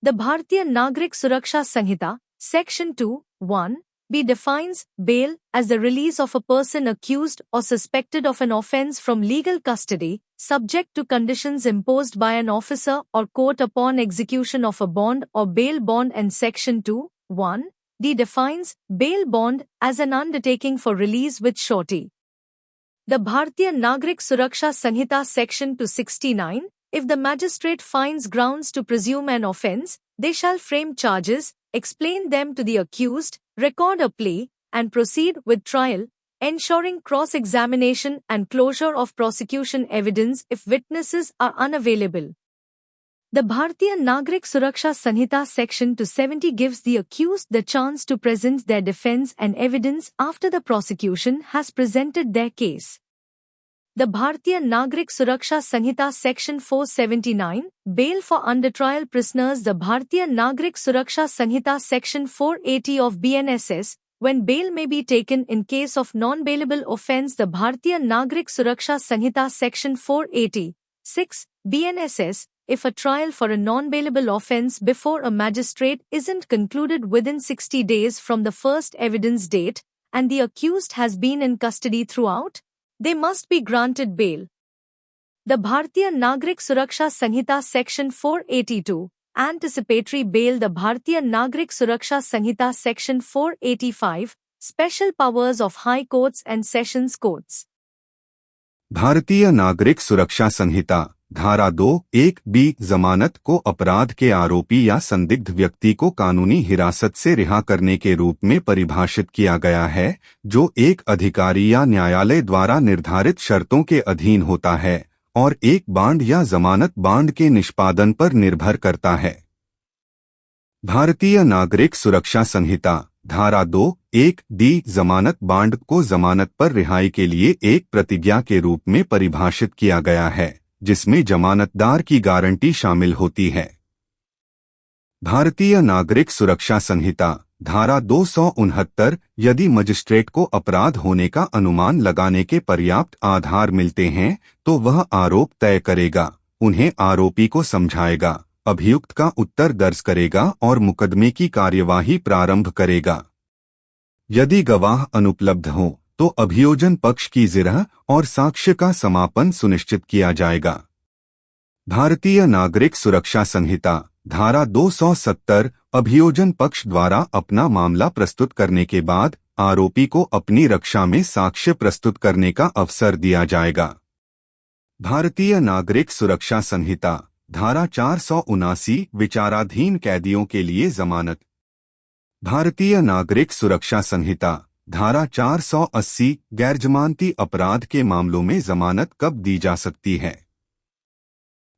The Bharatiya Nagrik Suraksha Sanhita, Section 2(1)(b) defines bail as the release of a person accused or suspected of an offence from legal custody, subject to conditions imposed by an officer or court upon execution of a bond or bail bond, and Section 2(1)(d) defines bail bond as an undertaking for release with surety. The Bharatiya Nagrik Suraksha Sanhita Section 269, if the magistrate finds grounds to presume an offence, they shall frame charges, explain them to the accused, record a plea, and proceed with trial, ensuring cross-examination and closure of prosecution evidence if witnesses are unavailable. The Bharatiya Nagrik Suraksha Sanhita Section 270 gives the accused the chance to present their defence and evidence after the prosecution has presented their case. The Bharatiya Nagrik Suraksha Sanhita Section 479, Bail for under trial prisoners. The Bharatiya Nagrik Suraksha Sanhita Section 480 of BNSS, when bail may be taken in case of non-bailable offence. The Bharatiya Nagrik Suraksha Sanhita Section 480(6) BNSS, if a trial for a non-bailable offence before a magistrate isn't concluded within 60 days from the first evidence date, and the accused has been in custody throughout, they must be granted bail. The Bharatiya Nagrik Suraksha Sanhita Section 482, Anticipatory Bail. The Bharatiya Nagrik Suraksha Sanhita Section 485, Special Powers of High Courts and Sessions Courts. भारतीय नागरिक सुरक्षा संहिता धारा 2(1)(b) जमानत को अपराध के आरोपी या संदिग्ध व्यक्ति को कानूनी हिरासत से रिहा करने के रूप में परिभाषित किया गया है, जो एक अधिकारी या न्यायालय द्वारा निर्धारित शर्तों के अधीन होता है और एक बांड या जमानत बांड के निष्पादन पर निर्भर करता है। भारतीय नागरिक सुरक्षा संहिता धारा 2(1)(d) जमानत बांड को जमानत पर रिहाई के लिए एक प्रतिज्ञा के रूप में परिभाषित किया गया है, जिसमें जमानतदार की गारंटी शामिल होती है। भारतीय नागरिक सुरक्षा संहिता धारा 269, यदि मजिस्ट्रेट को अपराध होने का अनुमान लगाने के पर्याप्त आधार मिलते हैं तो वह आरोप तय करेगा, उन्हें आरोपी को समझाएगा, अभियुक्त का उत्तर दर्ज करेगा और मुकदमे की कार्यवाही प्रारंभ करेगा। यदि गवाह अनुपलब्ध हों तो अभियोजन पक्ष की जिरह और साक्ष्य का समापन सुनिश्चित किया जाएगा। भारतीय नागरिक सुरक्षा संहिता धारा 270, अभियोजन पक्ष द्वारा अपना मामला प्रस्तुत करने के बाद आरोपी को अपनी रक्षा में साक्ष्य प्रस्तुत करने का अवसर दिया जाएगा। भारतीय नागरिक सुरक्षा संहिता धारा 479, विचाराधीन कैदियों के लिए जमानत। भारतीय नागरिक सुरक्षा संहिता धारा 480, गैरजमानती अपराध के मामलों में जमानत कब दी जा सकती है।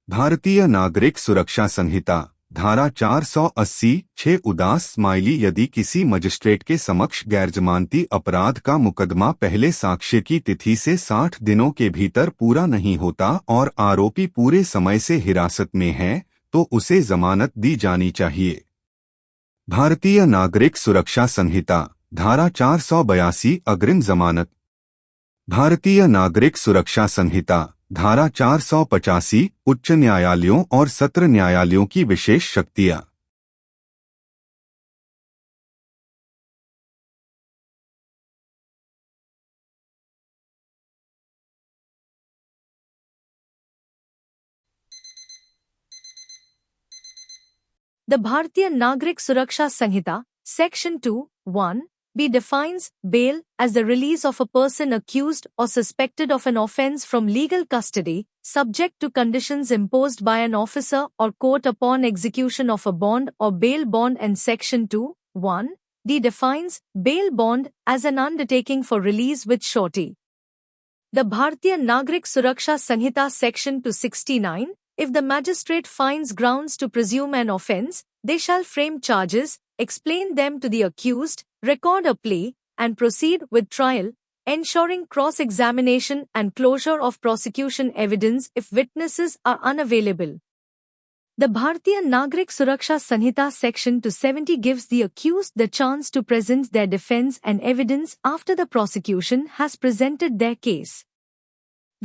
भारतीय नागरिक सुरक्षा संहिता धारा 480(6) उदास स्माइली, यदि किसी मजिस्ट्रेट के समक्ष गैरजमानती अपराध का मुकदमा पहले साक्ष्य की तिथि से 60 दिनों के भीतर पूरा नहीं होता और आरोपी पूरे समय से हिरासत में है, तो उसे जमानत दी जानी चाहिए। भारतीय नागरिक सुरक्षा संहिता धारा 482, अग्रिम जमानत। भारतीय नागरिक सुरक्षा संहिता धारा 485, उच्च न्यायालयों और सत्र न्यायालयों की विशेष शक्तियां। The Bharatiya Nagrik Suraksha Sanhita, Section 2(1)(b) defines bail as the release of a person accused or suspected of an offence from legal custody, subject to conditions imposed by an officer or court upon execution of a bond or bail bond, and Section 2(1)(d) defines bail bond as an undertaking for release with surety. The Bharatiya Nagrik Suraksha Sanhita Section 269, if the magistrate finds grounds to presume an offence, they shall frame charges, explain them to the accused, record a plea, and proceed with trial, ensuring cross-examination and closure of prosecution evidence if witnesses are unavailable. The Bharatiya Nagrik Suraksha Sanhita Section 270 gives the accused the chance to present their defence and evidence after the prosecution has presented their case.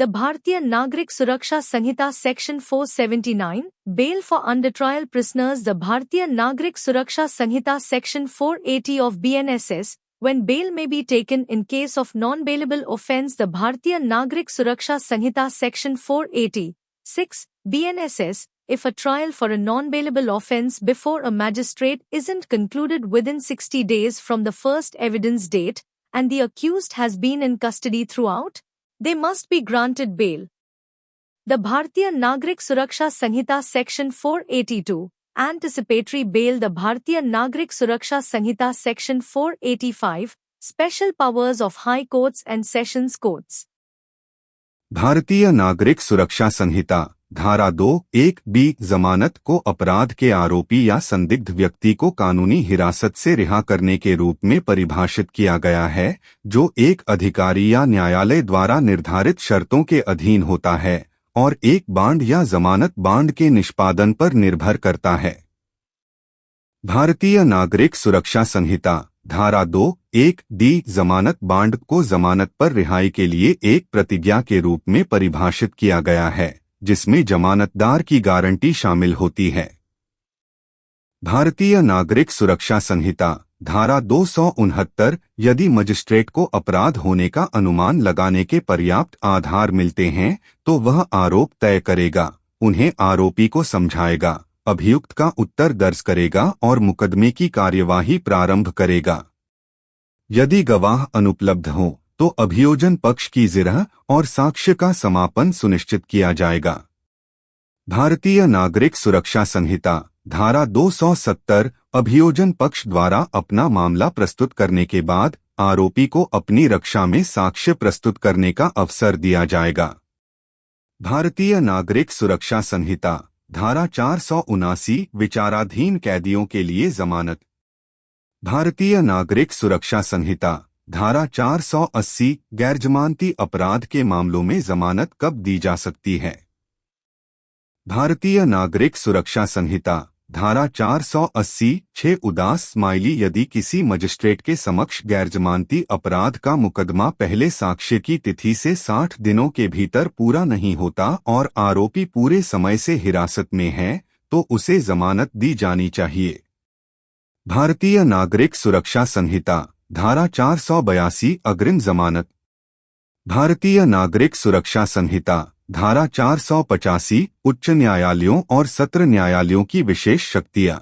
The Bharatiya Nagrik Suraksha Sanhita Section 479, Bail for Under Trial Prisoners. The Bharatiya Nagrik Suraksha Sanhita Section 480 of BNSS, when bail may be taken in case of non-bailable offence. The Bharatiya Nagrik Suraksha Sanhita Section 480, 6, BNSS, if a trial for a non-bailable offence before a magistrate isn't concluded within 60 days from the first evidence date, and the accused has been in custody throughout, they must be granted bail. The Bharatiya Nagrik Suraksha Sanhita Section 482, Anticipatory Bail. The Bharatiya Nagrik Suraksha Sanhita Section 485, Special Powers of High Courts and Sessions Courts. भारतीय नागरिक सुरक्षा संहिता धारा 2(1)(b) जमानत को अपराध के आरोपी या संदिग्ध व्यक्ति को कानूनी हिरासत से रिहा करने के रूप में परिभाषित किया गया है, जो एक अधिकारी या न्यायालय द्वारा निर्धारित शर्तों के अधीन होता है और एक बांड या जमानत बांड के निष्पादन पर निर्भर करता है। भारतीय नागरिक सुरक्षा संहिता धारा 2(1)(d) जमानत बांड को जमानत पर रिहाई के लिए एक प्रतिज्ञा के रूप में परिभाषित किया गया है, जिसमें जमानतदार की गारंटी शामिल होती है। भारतीय नागरिक सुरक्षा संहिता धारा 269, यदि मजिस्ट्रेट को अपराध होने का अनुमान लगाने के पर्याप्त आधार मिलते हैं तो वह आरोप तय करेगा, उन्हें आरोपी को समझाएगा, अभियुक्त का उत्तर दर्ज करेगा और मुकदमे की कार्यवाही प्रारंभ करेगा। यदि गवाह अनुपलब्ध हो तो अभियोजन पक्ष की जिरह और साक्ष्य का समापन सुनिश्चित किया जाएगा। भारतीय नागरिक सुरक्षा संहिता धारा 270, अभियोजन पक्ष द्वारा अपना मामला प्रस्तुत करने के बाद आरोपी को अपनी रक्षा में साक्ष्य प्रस्तुत करने का अवसर दिया जाएगा। भारतीय नागरिक सुरक्षा संहिता धारा 479, विचाराधीन कैदियों के लिए जमानत। भारतीय नागरिक सुरक्षा संहिता धारा 480, गैरजमानती अपराध के मामलों में जमानत कब दी जा सकती है। भारतीय नागरिक सुरक्षा संहिता धारा 480, 6 उदास स्माइली, यदि किसी मजिस्ट्रेट के समक्ष गैरजमानती अपराध का मुकदमा पहले साक्ष्य की तिथि से 60 दिनों के भीतर पूरा नहीं होता और आरोपी पूरे समय से हिरासत में है, तो उसे जमानत दी जानी चाहिए। भारतीय नागरिक सुरक्षा संहिता धारा 482, अग्रिम जमानत। भारतीय नागरिक सुरक्षा संहिता धारा 485, उच्च न्यायालयों और सत्र न्यायालयों की विशेष शक्तियां।